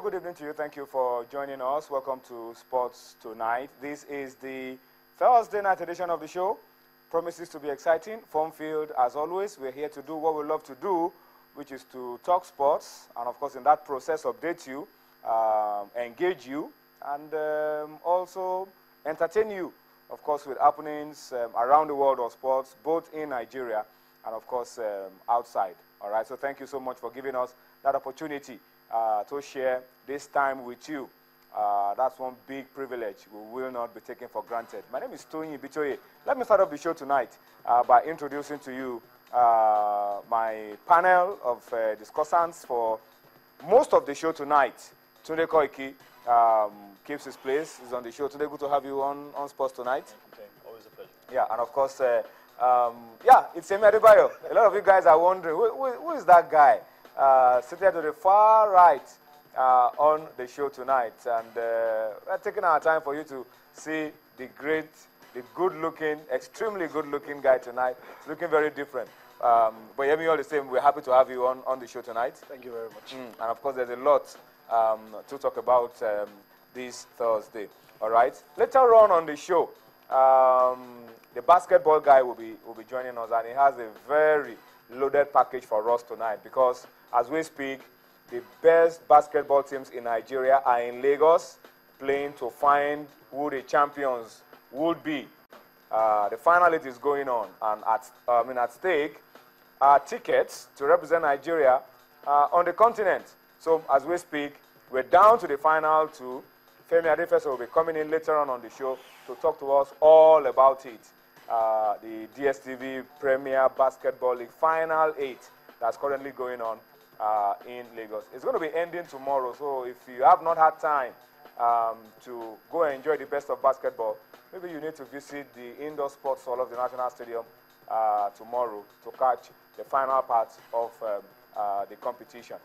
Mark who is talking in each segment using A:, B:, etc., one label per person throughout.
A: good evening to you. Thank you for joining us. Welcome to Sports Tonight. This is the Thursday night edition of the show. Promises to be exciting, fun-filled as always. We're here to do what we love to do, which is to talk sports, and of course in that process update you, engage you, and also entertain you, of course, with happenings around the world of sports, both in Nigeria and of course outside. All right, so thank you so much for giving us that opportunity to share this time with you. That's one big privilege we will not be taking for granted. My name is Tony Bitoye. Let me start off the show tonight by introducing to you my panel of discussants for most of the show tonight. Tunde Koiki keeps his place. He's on the show. Tunde, good to have you on Sports Tonight.
B: Okay, always a pleasure.
A: Yeah, and of course, it's Emi Adebayo. A lot of you guys are wondering, who is that guy seated to the far right on the show tonight? And we're taking our time for you to see the good-looking, extremely good-looking guy tonight. He's looking very different. But Emi, all the same, we're happy to have you on the show tonight.
B: Thank you very much.
A: And of course, there's a lot to talk about this Thursday. All right. Later on the show, the basketball guy will be joining us, and he has a very loaded package for us tonight because, as we speak, the best basketball teams in Nigeria are in Lagos playing to find who the champions would be. The final eight is going on, and at stake are tickets to represent Nigeria on the continent. So, as we speak, we're down to the final two. Femi Adefeso will be coming in later on the show to talk to us all about it. The DSTV Premier Basketball League Final 8 that's currently going on in Lagos. It's going to be ending tomorrow, so if you have not had time to go and enjoy the best of basketball, maybe you need to visit the indoor sports hall of the National Stadium tomorrow to catch the final part of the competition.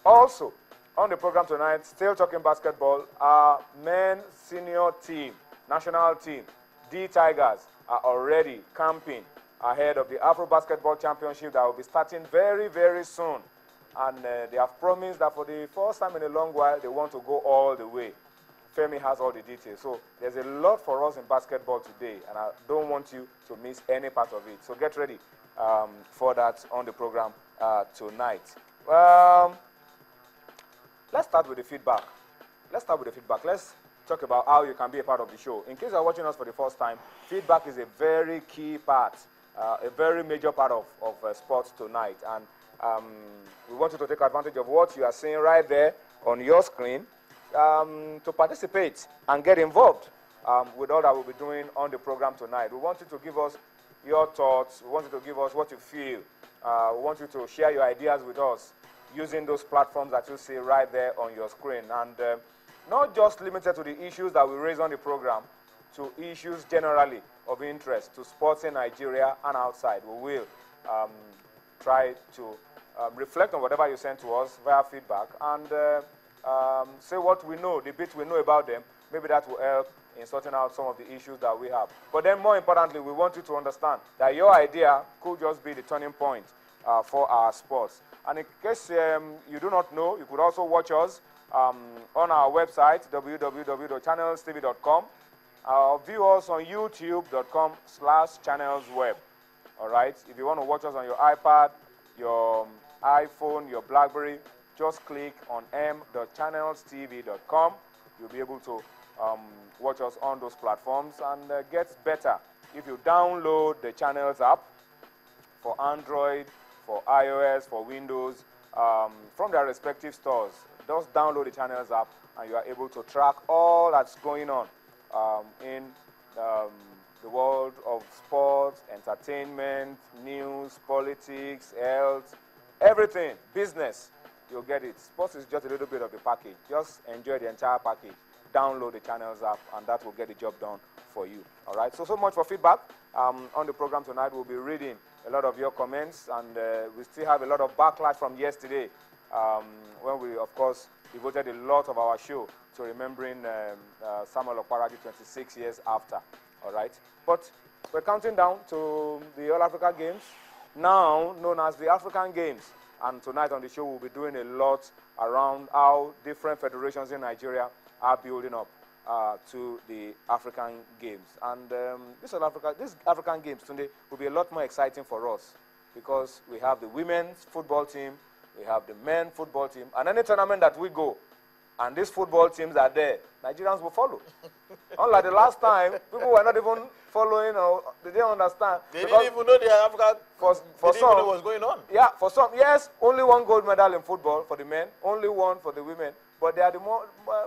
A: Also, on the program tonight, still talking basketball, our men senior team, national team, the Tigers, are already camping ahead of the Afro Basketball Championship that will be starting very, very soon. And they have promised that for the first time in a long while, they want to go all the way. Femi has all the details. So there's a lot for us in basketball today, and I don't want you to miss any part of it. So get ready for that on the program tonight. Let's start with the feedback. Let's talk about how you can be a part of the show. In case you're watching us for the first time, feedback is a very key part, a very major part of sports tonight. And we want you to take advantage of what you are seeing right there on your screen to participate and get involved with all that we'll be doing on the program tonight. We want you to give us your thoughts. We want you to give us what you feel. We want you to share your ideas with us using those platforms that you see right there on your screen. And not just limited to the issues that we raise on the program, to issues generally of interest to sports in Nigeria and outside. We will try to reflect on whatever you send to us via feedback and say what we know, the bits we know about them. Maybe that will help in sorting out some of the issues that we have. But then more importantly, we want you to understand that your idea could just be the turning point for our sports. And in case you do not know, you could also watch us on our website, www.channelstv.com. View us on youtube.com/channelsweb. All right? If you want to watch us on your iPad, your iPhone, your BlackBerry, just click on m.channelstv.com. You'll be able to watch us on those platforms, and gets better if you download the Channels app for Android, for iOS, for Windows, from their respective stores. Just download the Channels app, and you are able to track all that's going on in the world of sports, entertainment, news, politics, health, everything, business. You'll get it. Sports is just a little bit of the package. Just enjoy the entire package. Download the Channels app, and that will get the job done for you. All right? So much for feedback. On the program tonight, we'll be reading a lot of your comments, and we still have a lot of backlash from yesterday when we, of course, devoted a lot of our show to remembering Samuel Okparaji 26 years after. All right? But we're counting down to the All Africa Games, now known as the African Games. And tonight on the show, we'll be doing a lot around how different federations in Nigeria are building up to the African Games. And these African Games today will be a lot more exciting for us because we have the women's football team, we have the men's football team, and any tournament that we go, and these football teams are there, Nigerians will follow. Unlike the last time, people were not even following or they didn't understand.
B: They didn't even know the Africa,
A: for
B: they didn't
A: some,
B: even know what was going on.
A: Yeah, for some, yes, only one gold medal in football for the men, only one for the women, but they are the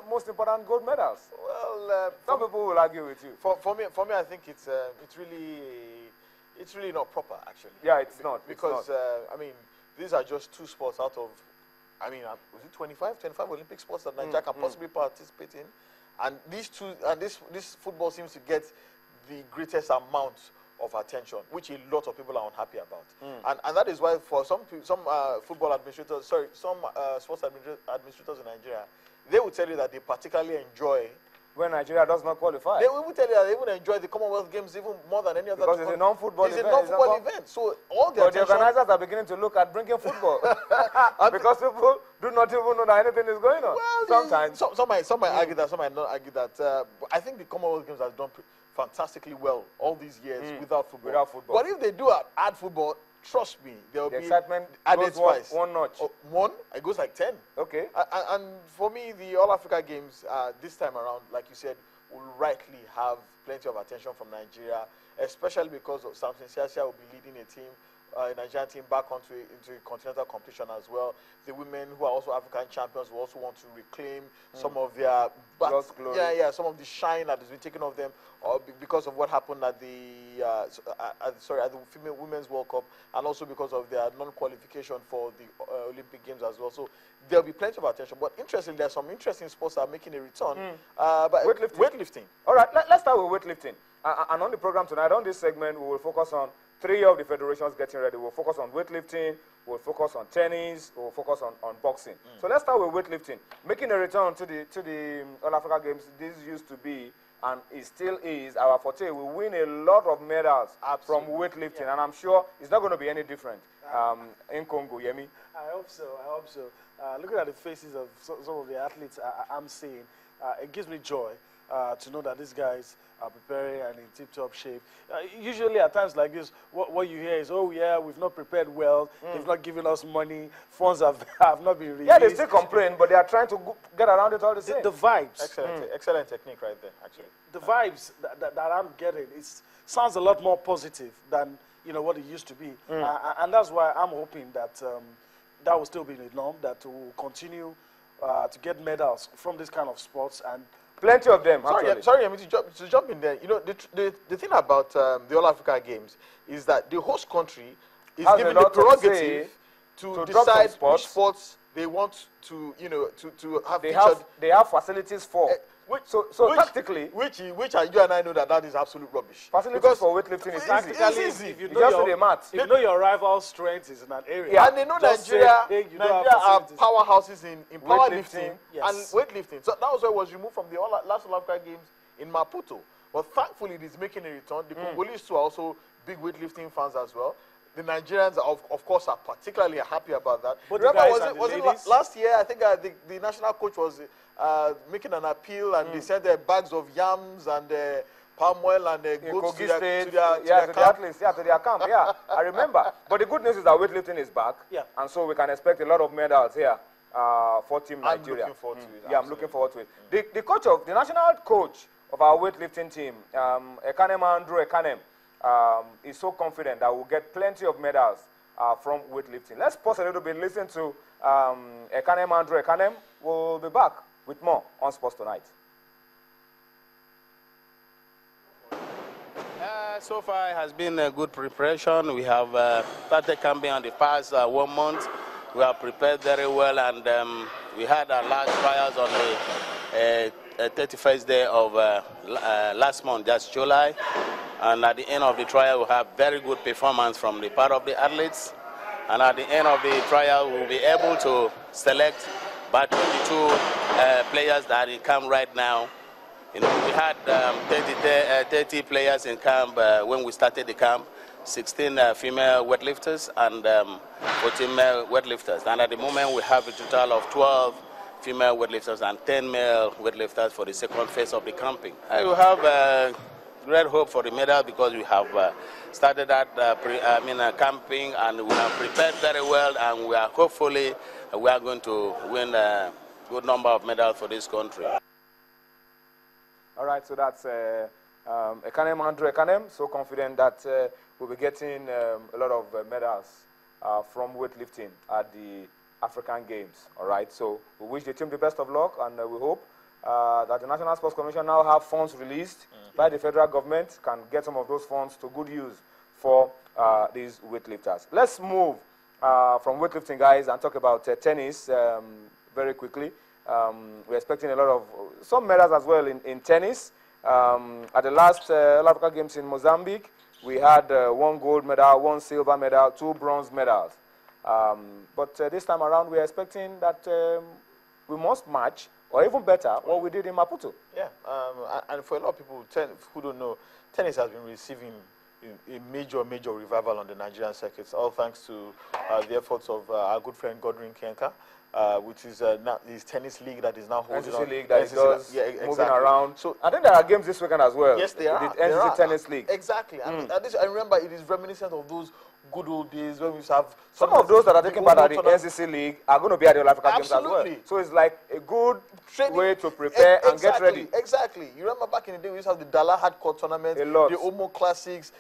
A: most important gold medals.
B: Well,
A: some people will argue with you.
B: For me, I think it's really not proper, actually.
A: Yeah, it's not.
B: Because, I mean, these are just two sports out of, I mean, was it 25 Olympic sports that Nigeria can possibly participate in? And these two, and this football seems to get the greatest amount of attention, which a lot of people are unhappy about. And that is why for some football administrators, some sports administrators in Nigeria, they will tell you that they particularly enjoy
A: when Nigeria does not qualify.
B: They will tell you that they even enjoy the Commonwealth Games even more than any other.
A: Because it's a non-football event.
B: It's a non-football event. So all the
A: the organizers are beginning to look at bringing football. Because people do not even know that anything is going on.
B: Well,
A: sometimes.
B: Some might argue that, some might not argue that. I think the Commonwealth Games has done fantastically well all these years without football. But if they do add football, trust me, there will be
A: excitement
B: added spice.
A: One notch.
B: One, it goes like 10.
A: Okay.
B: And for me, the All Africa Games this time around, like you said, will rightly have plenty of attention from Nigeria, especially because of Samson Siasia will be leading a team, a Nigerian team back into continental competition as well. The women who are also African champions will also want to reclaim some of their some of the shine that has been taken off them because of what happened at the female women's World Cup, and also because of their non-qualification for the Olympic Games as well. So there'll be plenty of attention. But interestingly, there are some interesting sports that are making a return. But weightlifting.
A: All right, let's start with weightlifting. And on the program tonight, on this segment, we will focus on 3 of the federations getting ready. We'll focus on weightlifting, we'll focus on tennis, we'll focus on boxing. So let's start with weightlifting. Making a return to the All Africa Games, this used to be, and it still is, our forte. We win a lot of medals from weightlifting, and I'm sure it's not going to be any different in Congo, Yemi.
C: I hope so, looking at the faces of some of the athletes I'm seeing, it gives me joy to know that these guys are preparing and in tip-top shape. Usually at times like this, what you hear is, oh yeah, we've not prepared well, they've not given us money, funds have not been released.
A: Yeah, they still complain, but they are trying to get around it all the same.
C: The vibes.
B: Excellent technique right there, actually.
C: The vibes that I'm getting, sounds a lot more positive than what it used to be. And that's why I'm hoping that that will still be the norm, that we'll continue to get medals from this kind of sports, and
A: plenty of them.
B: Sorry, I mean to jump in there. You know, the thing about the All Africa Games is that the host country is given the prerogative to decide which sports they want to, to have featured.
A: They have facilities for. So tactically,
B: which you and I know that is absolute rubbish.
A: Facilities for weightlifting is easy.
C: If you know your rival's strength is in an area,
B: and they know Nigeria are powerhouses in powerlifting and weightlifting. So that was why it was removed from the last All Africa Games in Maputo. But thankfully, it is making a return. The Congolese too are also big weightlifting fans as well. The Nigerians, of course, are particularly happy about that.
C: But
B: remember, was it last year? I think the national coach was making an appeal, and they sent their bags of yams and palm oil and goats to
A: their camp. Yeah, I remember. But the good news is that weightlifting is back, and so we can expect a lot of medals here for Team Nigeria.
B: I'm looking forward to it.
A: Yeah, I'm looking forward to it. The national coach of our weightlifting team, Andrew Ekanem, is so confident that we'll get plenty of medals from weightlifting. Let's pause a little bit, listen to Andrew Ekanem. We'll be back with more on Sports Tonight.
D: So far, it has been a good preparation. We have started camping on the past 1 month. We have prepared very well, and we had our last trials on the 31st day of last month, that's July. And at the end of the trial, we have very good performance from the part of the athletes. And at the end of the trial, we'll be able to select about 22 players that are in camp right now. We had 30 players in camp when we started the camp. 16 female weightlifters and 14 male weightlifters. And at the moment, we have a total of 12 female weightlifters and 10 male weightlifters for the second phase of the camping. I will have great hope for the medal because we have started that camping and we have prepared very well, and we are hopefully we are going to win a good number of medals for this country.
A: All right, so that's Ekanem, Andrew Ekanem, so confident that we'll be getting a lot of medals from weightlifting at the African Games. All right, so we wish the team the best of luck, and we hope that the National Sports Commission now have funds released by the federal government, can get some of those funds to good use for these weightlifters. Let's move from weightlifting, guys, and talk about tennis very quickly. We're expecting a lot of, some medals as well in tennis. At the last Africa Games in Mozambique, we had 1 gold medal, 1 silver medal, 2 bronze medals. But this time around, we're expecting that we must match, or even better, what we did in Maputo.
B: Yeah, and for a lot of people who don't know, tennis has been receiving a major revival on the Nigerian circuits, all thanks to the efforts of our good friend Godwin Kenka, which is now his tennis league that is now holding
A: NCC
B: on.
A: league that does,
B: yeah, exactly.
A: moving around. So I think there are games this weekend as well.
B: Yes, there are.
A: The NCC tennis league.
B: Exactly. And I remember it is reminiscent of those good old days when we used to have
A: some of those that are taking part at the NCC league are going to be at the All Africa Games as well. So it's like a good way to prepare and get ready.
B: Exactly. You remember back in the day we used to have the Dala Hardcore tournament, the Omo Classics,